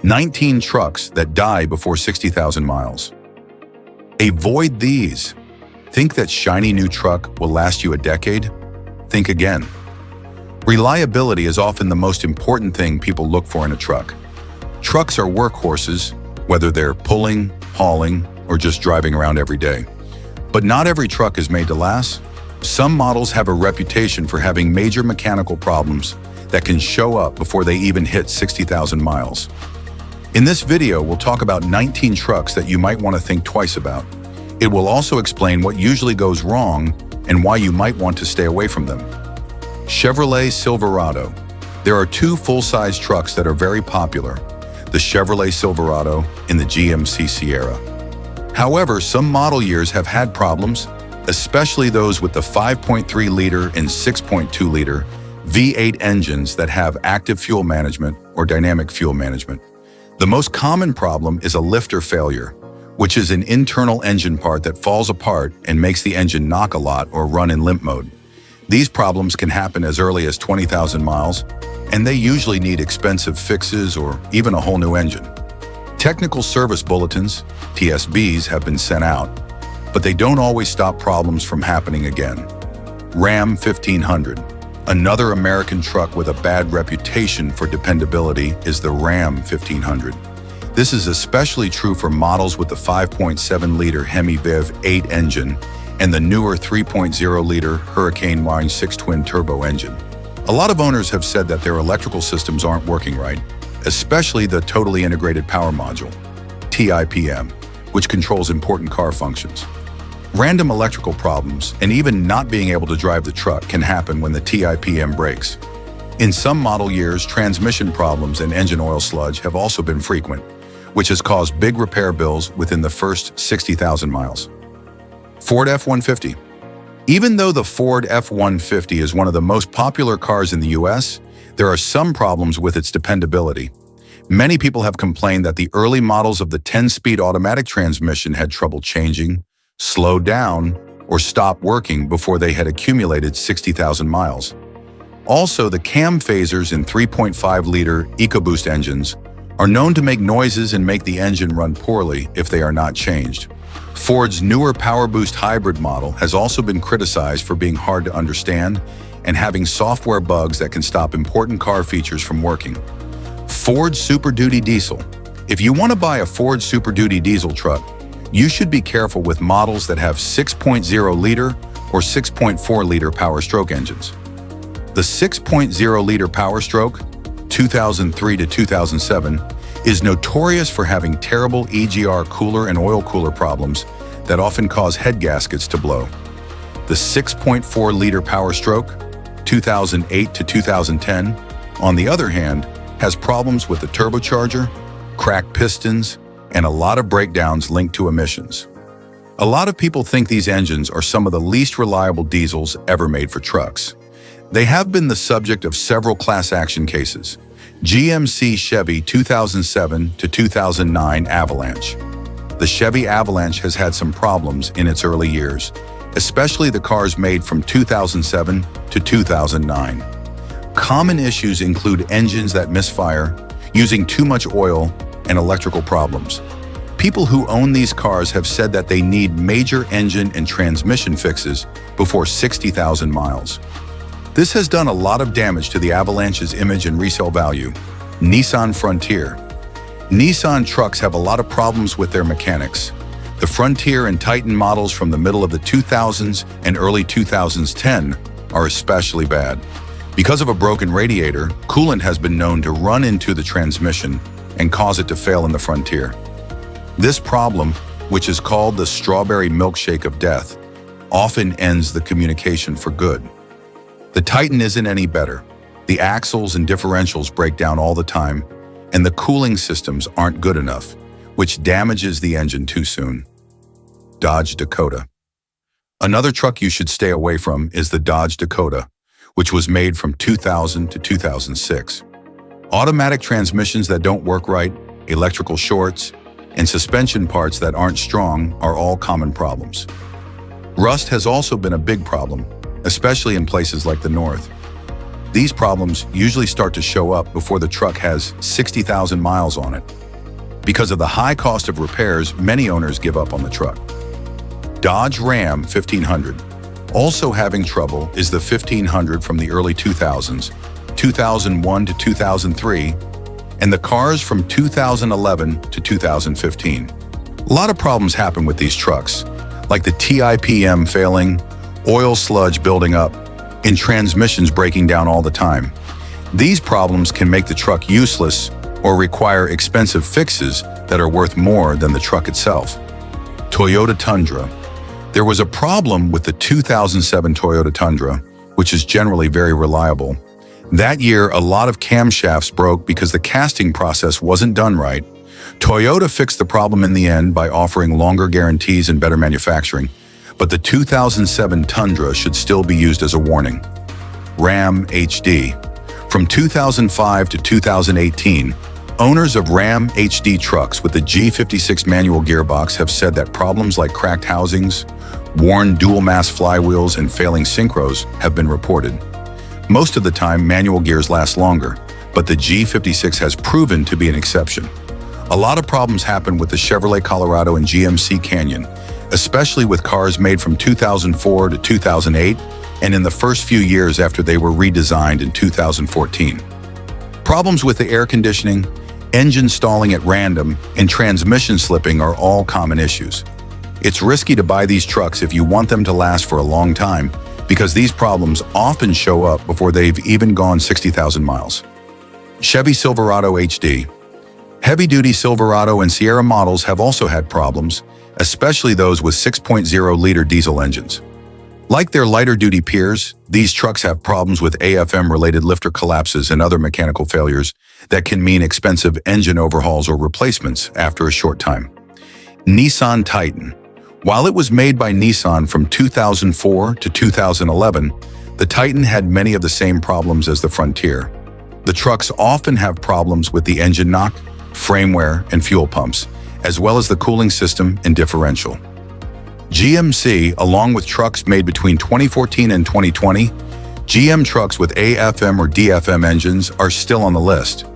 19 trucks that die before 60,000 miles. Avoid these. Think that shiny new truck will last you a decade? Think again. Reliability is often the most important thing people look for in a truck. Trucks are workhorses, whether they're pulling, hauling, or just driving around every day. But not every truck is made to last. Some models have a reputation for having major mechanical problems that can show up before they even hit 60,000 miles. In this video, we'll talk about 19 trucks that you might want to think twice about. It will also explain what usually goes wrong and why you might want to stay away from them. Chevrolet Silverado. There are two full-size trucks that are very popular, the Chevrolet Silverado and the GMC Sierra. However, some model years have had problems, especially those with the 5.3-liter and 6.2-liter V8 engines that have active fuel management or dynamic fuel management. The most common problem is a lifter failure, which is an internal engine part that falls apart and makes the engine knock a lot or run in limp mode. These problems can happen as early as 20,000 miles, and they usually need expensive fixes or even a whole new engine. Technical service bulletins, TSBs, have been sent out, but they don't always stop problems from happening again. Ram 1500. Another American truck with a bad reputation for dependability is the Ram 1500. This is especially true for models with the 5.7-liter Hemi Viv 8 engine and the newer 3.0-liter Hurricane Line 6 twin-turbo engine. A lot of owners have said that their electrical systems aren't working right, especially the Totally Integrated Power Module, TIPM, which controls important car functions. Random electrical problems and even not being able to drive the truck can happen when the TIPM breaks. In some model years, transmission problems and engine oil sludge have also been frequent, which has caused big repair bills within the first 60,000 miles. Ford F-150. Even though the Ford F-150 is one of the most popular cars in the US, there are some problems with its dependability. Many people have complained that the early models of the 10-speed automatic transmission had trouble changing, slowed down, or stopped working before they had accumulated 60,000 miles. Also, the cam phasers in 3.5-liter EcoBoost engines are known to make noises and make the engine run poorly if they are not changed. Ford's newer PowerBoost hybrid model has also been criticized for being hard to understand and having software bugs that can stop important car features from working. Ford Super Duty Diesel. If you want to buy a Ford Super Duty diesel truck, you should be careful with models that have 6.0-liter or 6.4-liter Power Stroke engines. The 6.0-liter Power Stroke, 2003 to 2007, is notorious for having terrible EGR cooler and oil cooler problems that often cause head gaskets to blow. The 6.4-liter Power Stroke, 2008 to 2010, on the other hand, has problems with the turbocharger, cracked pistons, and a lot of breakdowns linked to emissions. A lot of people think these engines are some of the least reliable diesels ever made for trucks. They have been the subject of several class action cases. GMC Chevy 2007 to 2009 Avalanche. The Chevy Avalanche has had some problems in its early years, especially the cars made from 2007 to 2009. Common issues include engines that misfire, using too much oil, and electrical problems. People who own these cars have said that they need major engine and transmission fixes before 60,000 miles. This has done a lot of damage to the Avalanche's image and resale value. Nissan Frontier. Nissan trucks have a lot of problems with their mechanics. The Frontier and Titan models from the middle of the 2000s and early 2010 are especially bad. Because of a broken radiator, coolant has been known to run into the transmission and cause it to fail in the Frontier. This problem, which is called the strawberry milkshake of death, often ends the communication for good. The Titan isn't any better. The axles and differentials break down all the time, and the cooling systems aren't good enough, which damages the engine too soon. Dodge Dakota. Another truck you should stay away from is the Dodge Dakota, which was made from 2000 to 2006. Automatic transmissions that don't work right, electrical shorts, and suspension parts that aren't strong are all common problems. Rust has also been a big problem, especially in places like the North. These problems usually start to show up before the truck has 60,000 miles on it. Because of the high cost of repairs, many owners give up on the truck. Dodge Ram 1500. Also having trouble is the 1500 from the early 2000s, 2001 to 2003, and the cars from 2011 to 2015. A lot of problems happen with these trucks, like the TIPM failing, oil sludge building up, and transmissions breaking down all the time. These problems can make the truck useless or require expensive fixes that are worth more than the truck itself. Toyota Tundra. There was a problem with the 2007 Toyota Tundra, which is generally very reliable. That year, a lot of camshafts broke because the casting process wasn't done right. Toyota fixed the problem in the end by offering longer guarantees and better manufacturing, but the 2007 Tundra should still be used as a warning. Ram HD. From 2005 to 2018, owners of Ram HD trucks with the G56 manual gearbox have said that problems like cracked housings, worn dual-mass flywheels, and failing synchros have been reported. Most of the time, manual gears last longer, but the G56 has proven to be an exception. A lot of problems happen with the Chevrolet Colorado and GMC Canyon, especially with cars made from 2004 to 2008 and in the first few years after they were redesigned in 2014. Problems with the air conditioning, engine stalling at random, and transmission slipping are all common issues. It's risky to buy these trucks if you want them to last for a long time, because these problems often show up before they've even gone 60,000 miles. Chevy Silverado HD. Heavy-duty Silverado and Sierra models have also had problems, especially those with 6.0-liter diesel engines. Like their lighter-duty peers, these trucks have problems with AFM-related lifter collapses and other mechanical failures that can mean expensive engine overhauls or replacements after a short time. Nissan Titan. While it was made by Nissan from 2004 to 2011, the Titan had many of the same problems as the Frontier. The trucks often have problems with the engine knock, frame wear, and fuel pumps, as well as the cooling system and differential. GMC, along with trucks made between 2014 and 2020, GM trucks with AFM or DFM engines are still on the list.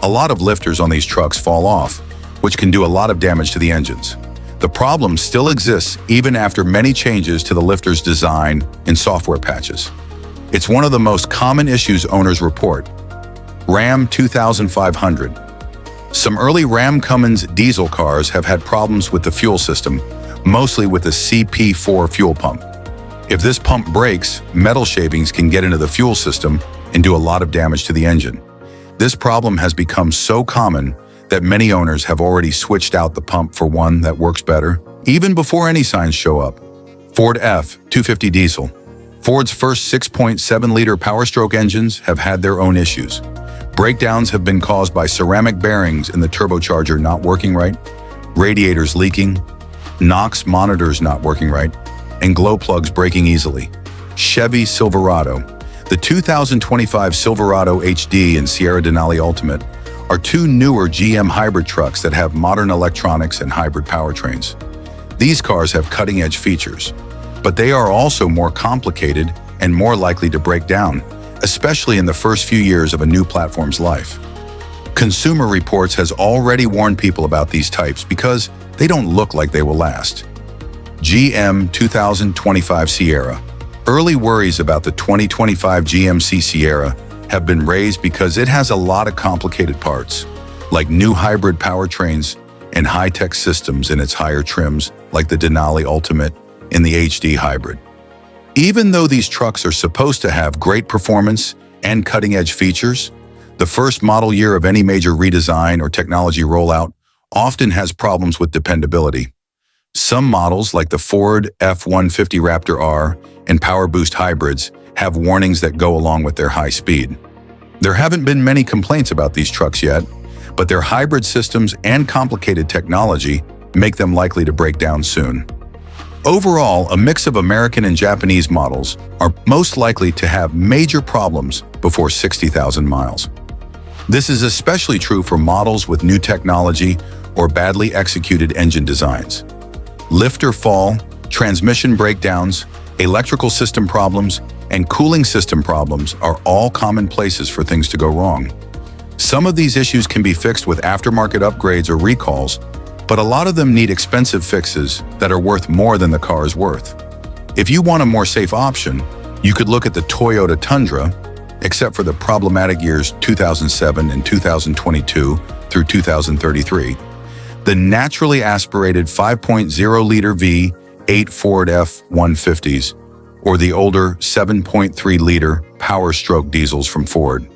A lot of lifters on these trucks fall off, which can do a lot of damage to the engines. The problem still exists even after many changes to the lifter's design and software patches. It's one of the most common issues owners report. Ram 2500. Some early Ram Cummins diesel cars have had problems with the fuel system, mostly with the CP4 fuel pump. If this pump breaks, metal shavings can get into the fuel system and do a lot of damage to the engine. This problem has become so common that many owners have already switched out the pump for one that works better, even before any signs show up. Ford F-250 diesel. Ford's first 6.7-liter Power Stroke engines have had their own issues. Breakdowns have been caused by ceramic bearings in the turbocharger not working right, radiators leaking, NOx monitors not working right, and glow plugs breaking easily. Chevy Silverado. The 2025 Silverado HD and Sierra Denali Ultimate are two newer GM hybrid trucks that have modern electronics and hybrid powertrains. These cars have cutting-edge features, but they are also more complicated and more likely to break down, especially in the first few years of a new platform's life. Consumer Reports has already warned people about these types because they don't look like they will last. GM 2025 Sierra. Early worries about the 2025 GMC Sierra have been raised because it has a lot of complicated parts, like new hybrid powertrains and high-tech systems in its higher trims, like the Denali Ultimate and the HD Hybrid. Even though these trucks are supposed to have great performance and cutting-edge features, the first model year of any major redesign or technology rollout often has problems with dependability. Some models, like the Ford F-150 Raptor R and Power Boost hybrids, have warnings that go along with their high speed. There haven't been many complaints about these trucks yet, but their hybrid systems and complicated technology make them likely to break down soon. Overall, a mix of American and Japanese models are most likely to have major problems before 60,000 miles. This is especially true for models with new technology or badly executed engine designs. Lifter fall, transmission breakdowns, electrical system problems, and cooling system problems are all common places for things to go wrong. Some of these issues can be fixed with aftermarket upgrades or recalls, but a lot of them need expensive fixes that are worth more than the car is worth. If you want a more safe option, you could look at the Toyota Tundra, except for the problematic years 2007 and 2022 through 2033, the naturally aspirated 5.0-liter V8 Ford F-150s, or the older 7.3-liter Power Stroke diesels from Ford.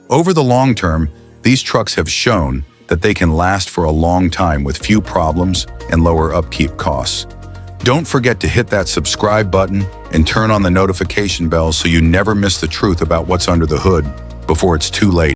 Over the long term, these trucks have shown that they can last for a long time with few problems and lower upkeep costs. Don't forget to hit that subscribe button and turn on the notification bell so you never miss the truth about what's under the hood before it's too late.